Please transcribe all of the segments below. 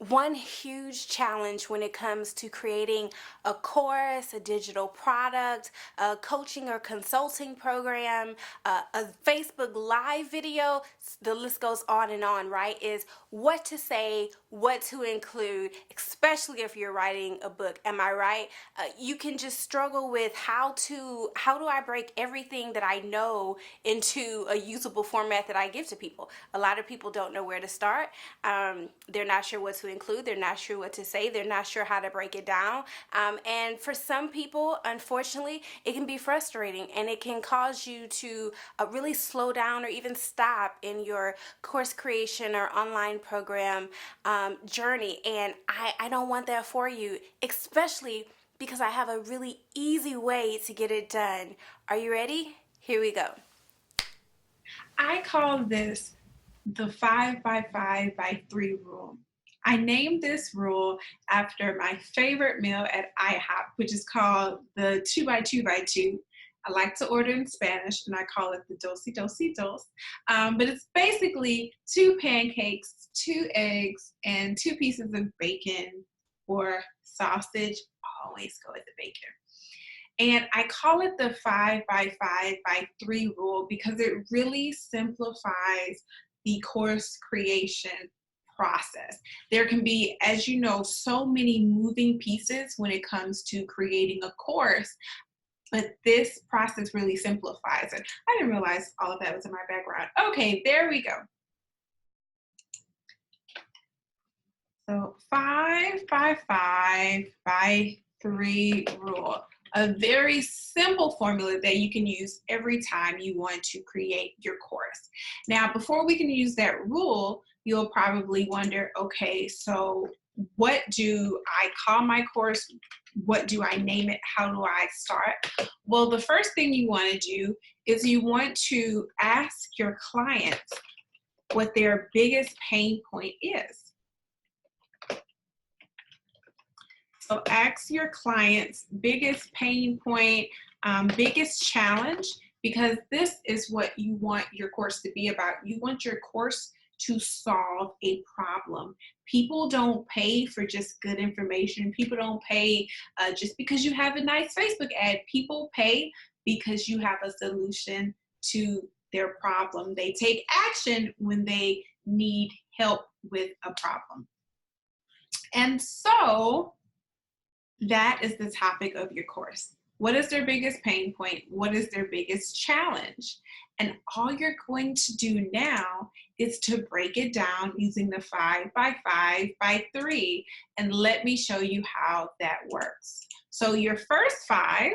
One huge challenge when it comes to creating a course, a digital product, a coaching or consulting program, a Facebook Live video, the list goes on, right? Is what to say, what to include, especially if you're writing a book. Am I right? You can just struggle with how do I break everything that I know into a usable format that I give to people. A lot of people don't know where to start. They're not sure what to include. They're not sure what to say. They're not sure how to break it down. And for some people, unfortunately, it can be frustrating and it can cause you to really slow down or even stop in your course creation or online program journey. And I don't want that for you, especially because I have a really easy way to get it done. Are you ready? Here we go. I call this the 5 by 5 by 3 rule. I named this rule after my favorite meal at IHOP, which is called the 2 by 2 by 2. I like to order in Spanish and I call it the dosi dosi dos. But it's basically 2 pancakes, 2 eggs, and 2 pieces of bacon or sausage. Always go with the bacon. And I call it the 5 by 5 by 3 rule because it really simplifies the course creation process. There can be, as you know, so many moving pieces when it comes to creating a course, but this process really simplifies it. I didn't realize all of that was in my background. Okay, there we go. So 5 by 5 by 3 rule, a very simple formula that you can use every time you want to create your course. Now, before we can use that rule, you'll probably wonder, okay, so what do I call my course? What do I name it? How do I start? Well, the first thing you want to do is you want to ask your clients what their biggest pain point is. So ask your client's biggest pain point, biggest challenge, because this is what you want your course to be about. You want your course to solve a problem. People don't pay for just good information. People don't pay just because you have a nice Facebook ad. People pay because you have a solution to their problem. They take action when they need help with a problem. And so that is the topic of your course. What is their biggest pain point? What is their biggest challenge? And all you're going to do now is to break it down using the 5 by 5 by 3. And let me show you how that works. So your first 5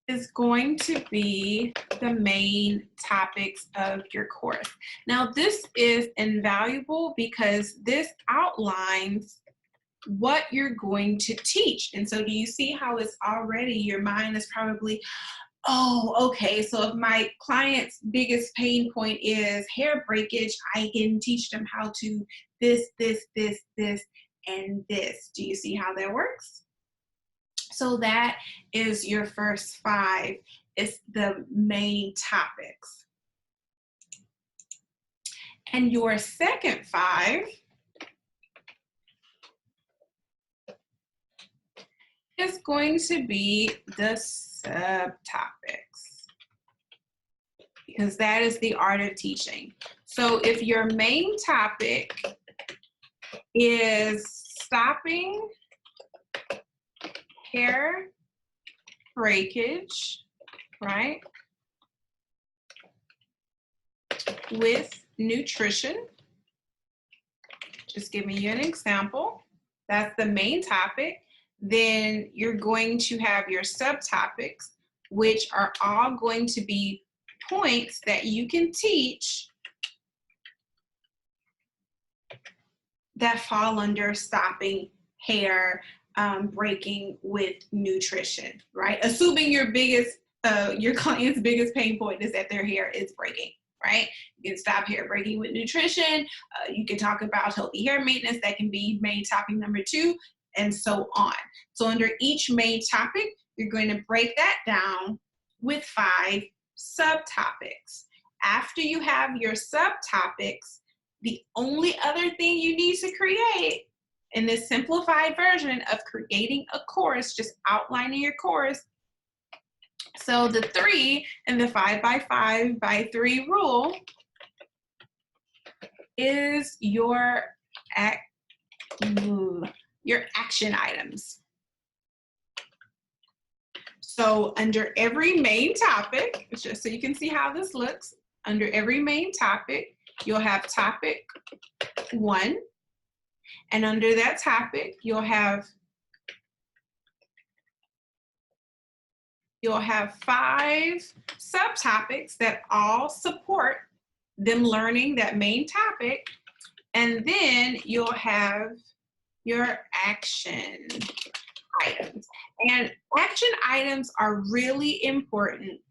is going to be the main topics of your course. Now, this is invaluable because this outlines what you're going to teach. And so do you see how it's already, your mind is probably, oh, okay, so if my client's biggest pain point is hair breakage, I can teach them how to this, and this. Do you see how that works? So that is your first 5. It's the main topics. And your second 5 is going to be the subtopics, because that is the art of teaching. So if your main topic is stopping hair breakage, right, with nutrition, just giving you an example, that's the main topic. Then you're going to have your subtopics, which are all going to be points that you can teach that fall under stopping hair breaking with nutrition, right? Assuming your client's biggest pain point is that their hair is breaking, right? You can stop hair breaking with nutrition. You can talk about healthy hair maintenance. That can be main topic number 2, and so on. So under each main topic, you're going to break that down with 5 subtopics. After you have your subtopics, The only other thing you need to create in this simplified version of creating a course, just outlining your course. So the 3 in the 5 by 5 by 3 rule is your action items. So under every main topic, just so you can see how this looks, under every main topic, you'll have topic 1, and under that topic, you'll have 5 subtopics that all support them learning that main topic, and then you'll have your action items. And action items are really important,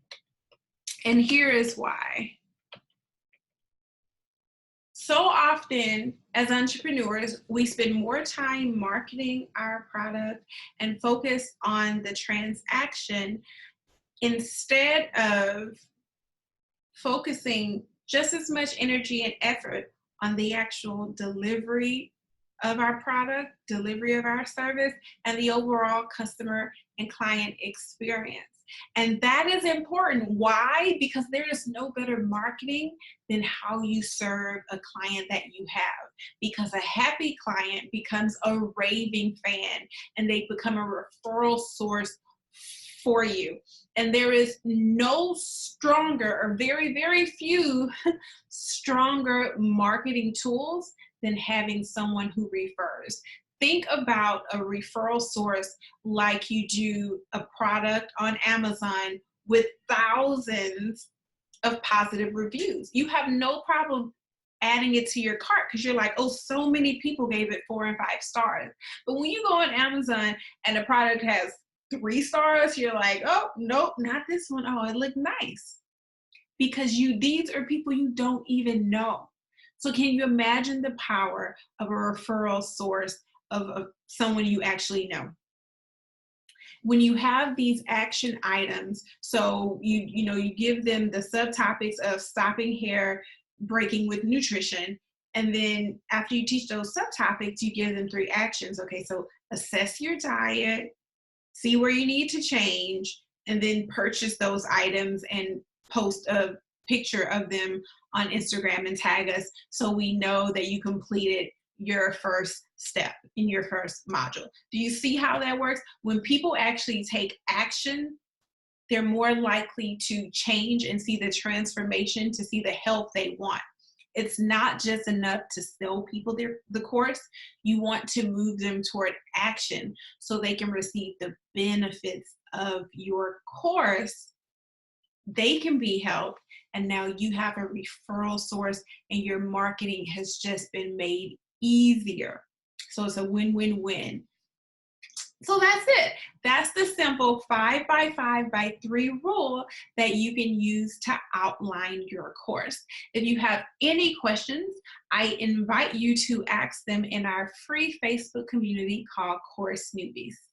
and here is why. So often as entrepreneurs, we spend more time marketing our product and focus on the transaction instead of focusing just as much energy and effort on the actual delivery of our product, delivery of our service, and the overall customer and client experience. And that is important. Why? Because there is no better marketing than how you serve a client that you have. Because a happy client becomes a raving fan, and they become a referral source for you. And there is no stronger, or very, very few stronger marketing tools than having someone who refers. Think about a referral source like you do a product on Amazon with thousands of positive reviews. You have no problem adding it to your cart because you're like, oh, so many people gave it 4 and 5 stars. But when you go on Amazon and the product has 3 stars, you're like, oh, nope, not this one. Oh, it looked nice. Because these are people you don't even know. So can you imagine the power of a referral source of someone you actually know? When you have these action items, so you give them the subtopics of stopping hair breaking with nutrition, and then after you teach those subtopics, you give them 3 actions. Okay, so assess your diet, see where you need to change, and then purchase those items and post a picture of them on Instagram and tag us so we know that you completed your first step in your first module. Do you see how that works? When people actually take action, they're more likely to change and see the transformation, to see the help they want. It's not just enough to sell people the course. You want to move them toward action so they can receive the benefits of your course. They can be helped, and now you have a referral source, and your marketing has just been made easier. So it's a win-win-win. So that's it. That's the simple 5 by 5 by 3 rule that you can use to outline your course. If you have any questions, I invite you to ask them in our free Facebook community called Course Newbies.